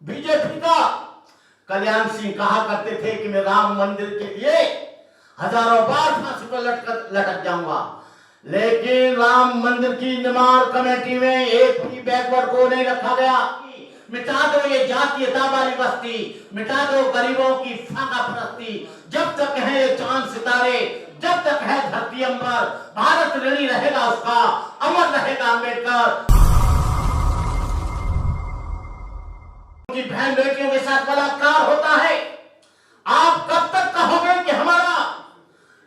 BJP का कल्याण सिंह कहा करते थे कि मैं राम मंदिर के लिए हजारों बार फांसी पर लटक जाऊंगा, लेकिन राम मंदिर की निर्माण कमेटी में एक भी बैकवर्ड को नहीं रखा गया। मिटा दो ये जातीयता वाली बस्ती, मिटा दो गरीबों की फाका परस्ती। जब तक है ये चांद सितारे, जब तक है धरती अंबर, भारत ऋणी रहेगा उसका, अमर रहेगा अम्बेडकर। उनकी बहन बेटियों के साथ बलात्कार होता है। आप कब तक कहोगे कि हमारा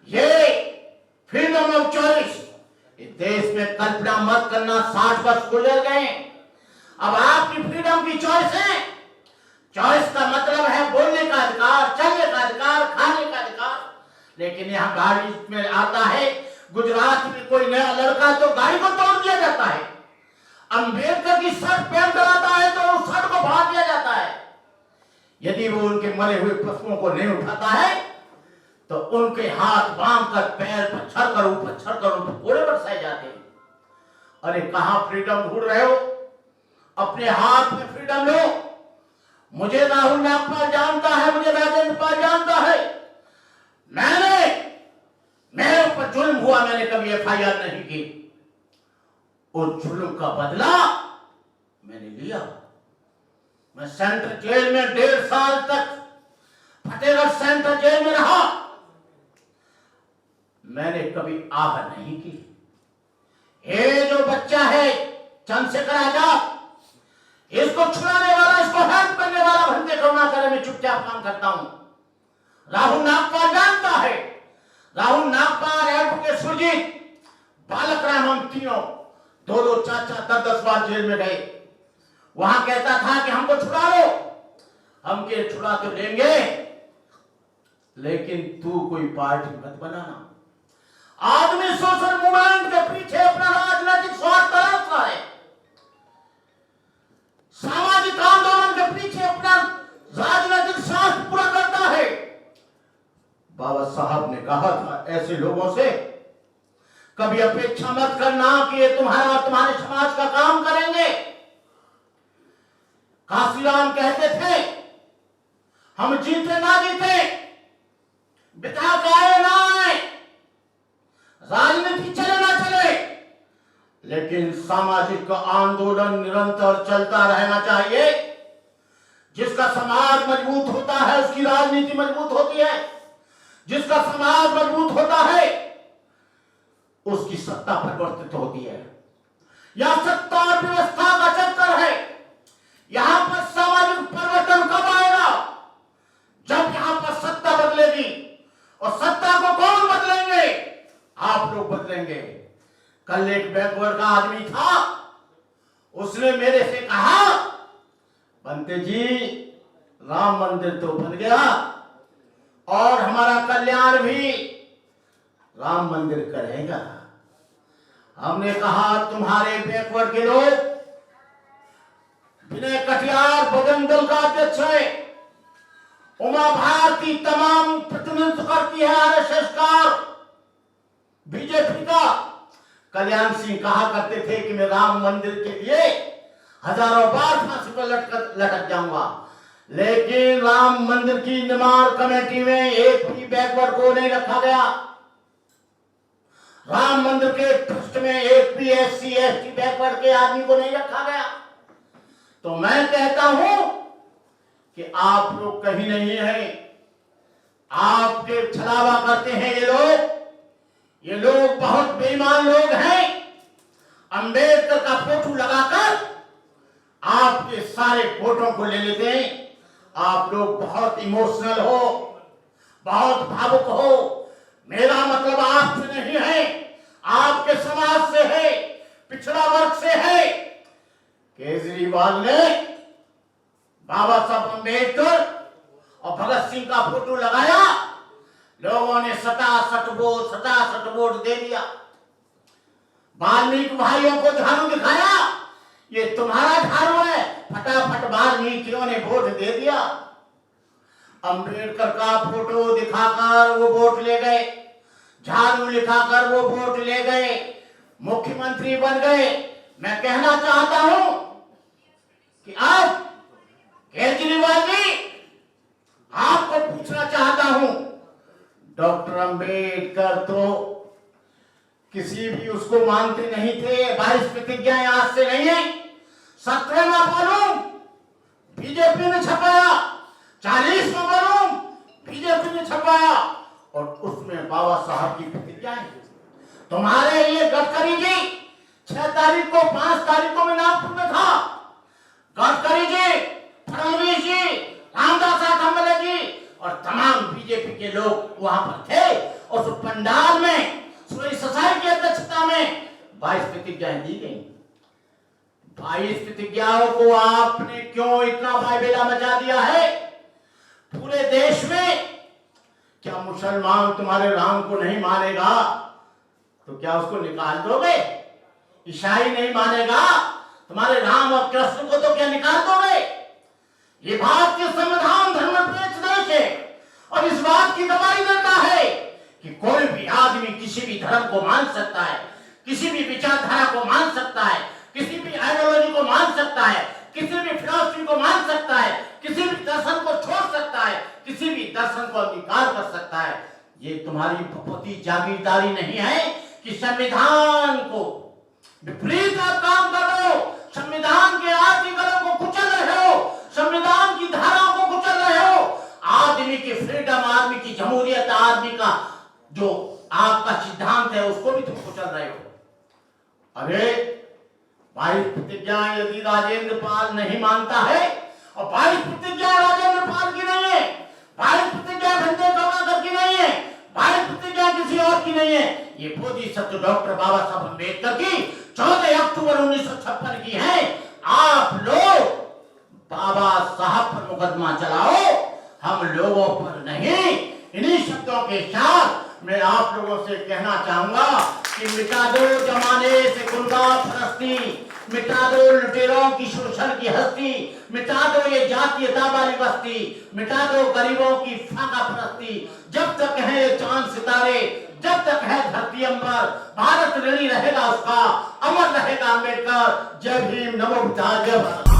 ये फ्रीडम ऑफ चॉइस, इस देश में कल्पना मत करना 60 वर्ष गुजर गए, अब आपकी फ्रीडम की चॉइस है। चॉइस का मतलब है बोलने का अधिकार, चलने का अधिकार, खाने का अधिकार। लेकिन यहाँ गाड़ी में आता है गुजरात में कोई नया लड़का तो गाड़ी को तोड़ दिया जाता है, अंबेडकर की शर्ट पहन कर आता है तो उस शर्ट को फाड़ दिया जाता है। यदि वो उनके मरे हुए पशुओं को नहीं उठाता है तो उनके हाथ बांध कर पैर पर छड़कर ऊपर घोड़े बरसाए जाते हैं। अरे कहां फ्रीडम ढूंढ रहे हो? अपने हाथ में फ्रीडम लो। मुझे राहुल नागपाल जानता है, मुझे राजेंद्र पाल जानता है। मेरे ऊपर जुल्म हुआ, मैंने कभी एफआईआर नहीं की। उस जुल्म का बदला मैंने लिया। मैं सेंट्रल जेल में 1.5 साल तक फतेहगढ़ सेंट्रल जेल में रहा। मैंने कभी आह नहीं की। ये जो बच्चा है चंद्रशेखर आजाद, इसको छुड़ाने वाला, इसको हेल्प करने वाला भंते करुणा करे, मैं चुपचाप काम करता हूं। राहुल नागपाल जानता है। राहुल नागपाल, एडवोकेट सुरजीत, बालक राम, हम तीनों दो चाचा 10 बार जेल में गए। वहां कहता था कि हमको छुड़ा लो, हम के छुड़ा तो लेंगे लेकिन तू कोई पार्टी मत बनाना। आदमी सोशल मूवमेंट के पीछे अपना राजनीतिक स्वार्थ तलाशता है, सामाजिक आंदोलन के पीछे अपना राजनीतिक स्वार्थ पूरा करता है। बाबा साहब ने कहा था ऐसे लोगों से कभी अपेक्षा मत करना कि ये तुम्हारा और तुम्हारे समाज का काम करेंगे। काशीराम कहते थे हम जीते ना जीते, बिता के आए ना आए, राजनीति चले ना चले, लेकिन सामाजिक आंदोलन निरंतर चलता रहना चाहिए। जिसका समाज मजबूत होता है उसकी राजनीति मजबूत होती है, जिसका समाज मजबूत होता है उसकी सत्ता परिवर्तित होती है। यह सत्ता और व्यवस्था का चक्कर है। यहां पर सामाजिक परिवर्तन कब आएगा? जब यहां पर सत्ता बदलेगी। और सत्ता को कौन बदलेंगे? आप लोग बदलेंगे। कल एक बैकवर्ड का आदमी था, उसने मेरे से कहा बंते जी राम मंदिर तो बन गया और हमारा कल्याण भी राम मंदिर करेगा। हमने कहा तुम्हारे बैकवर्ड के लोग, विनय कटियार बजरंग दल का अध्यक्ष है, उमा भारती तमाम प्रतिनिधित्व करती है आरएसएस का, बीजेपी का। कल्याण सिंह कहा करते थे कि मैं राम मंदिर के लिए हजारों बार फांसी पर लटक जाऊंगा, लेकिन राम मंदिर की निर्माण कमेटी में एक भी बैकवर्ड को नहीं रखा गया। राम मंदिर के ट्रस्ट में एक भी एससी एसटी बैकवर्ड के आदमी को नहीं रखा गया। तो मैं कहता हूं कि आप लोग कहीं नहीं हैं, आपके छलावा करते हैं ये लोग बहुत बेईमान लोग हैं। अंबेडकर का फोटो लगाकर आपके सारे फोटो को ले लेते हैं। आप लोग बहुत इमोशनल हो, बहुत भावुक हो। मेरा मतलब आपसे नहीं है, आपके समाज से है, पिछड़ा वर्ग से है। केजरीवाल ने बाबा साहब अंबेडकर और भगत सिंह का फोटो लगाया, लोगों ने 67 वोट दे दिया। वाल्मीकि भाइयों को झाड़ू दिखाया, ये तुम्हारा झाड़ू है, फटाफट वाल्मीकियों ने वोट दे दिया। अंबेडकर का फोटो दिखाकर वो वोट ले गए, झाड़ू लिखाकर वो वोट ले गए, मुख्यमंत्री बन गए। मैं कहना चाहता हूं कि अब डॉक्टर अंबेडकर तो किसी भी उसको मानते नहीं थे। 22 प्रतिज्ञाएं आज से नहीं है, 17वां वॉल्यूम बीजेपी ने छपाया, 40वां वॉल्यूम बीजेपी ने छपाया और उसमें बाबा साहब की प्रतिज्ञाएं। तुम्हारे ये गडकरी जी 6 तारीख को 5 तारीख को मैं नागपुर में था। गडकरी जी, फडणवीस जी, रामदास आठवले जी और तमाम बीजेपी के लोग वहां पर थे और उस पंडाल में सुरेश ससाई की अध्यक्षता में 22 प्रतिज्ञाएं दी गई। 22 प्रतिज्ञाओं को आपने क्यों इतना बायबेला मचा दिया है पूरे देश में? क्या मुसलमान तुम्हारे राम को नहीं मानेगा तो क्या उसको निकाल दोगे? ईसाई नहीं मानेगा तुम्हारे राम और कृष्ण को तो क्या निकाल दोगे? ये भारतीय संविधान धर्मनिरपेक्ष देश है और इस बात की गवाही देता है कि कोई भी आदमी किसी भी धर्म को मान सकता है, किसी भी विचारधारा को मान सकता है, किसी भी आइडियोलॉजी को मान सकता है, किसी भी फिलॉसफी को मान सकता है, किसी भी दर्शन को छोड़ सकता है, किसी भी दर्शन को अंगीकार कर सकता है। ये तुम्हारी बहुत ही जागीरदारी नहीं है कि संविधान को विपरीत आप काम कर रहे हो, संविधान के आर्टिकलों को कुचल रहे हो, संविधान की धाराओं को कुचल रहे हो, आदमी की फ्रीडम, आदमी की जमहूरियत, आदमी का जो आपका सिद्धांत है उसको भी तुम कुचल रहे हो। अरे 22 प्रतिज्ञाएं यदि राजेंद्र पाल नहीं मानता है और 22 प्रतिज्ञाएं राजेंद्र पाल की नहीं है, 22 प्रतिज्ञाएं संजय कमलाकर की नहीं है, 22 प्रतिज्ञाएं किसी और की नहीं है, ये बोधिसत्व डॉक्टर बाबा साहब अम्बेडकर की 14 अक्टूबर 1956 की है। आप लोग बाबा साहब पर मुकदमा चलाओ, हम लोगों पर नहीं। इन्हीं शब्दों के साथ मैं आप लोगों से कहना चाहूंगा कि मिटा दो जमाने से गुंडा परस्ती, मिटा दो लुटेरों की शोषण की हस्ती, मिटा दो ये जातीयता वाली बस्ती, मिटा दो गरीबों की फाका परस्ती। जब तक है ये चांद सितारे, जब तक है धरती अंबर, भारत ऋणी रहेगा उसका, अमर रहेगा अम्बेडकर। जय भीम, नमो बुद्धाय, जय भारत।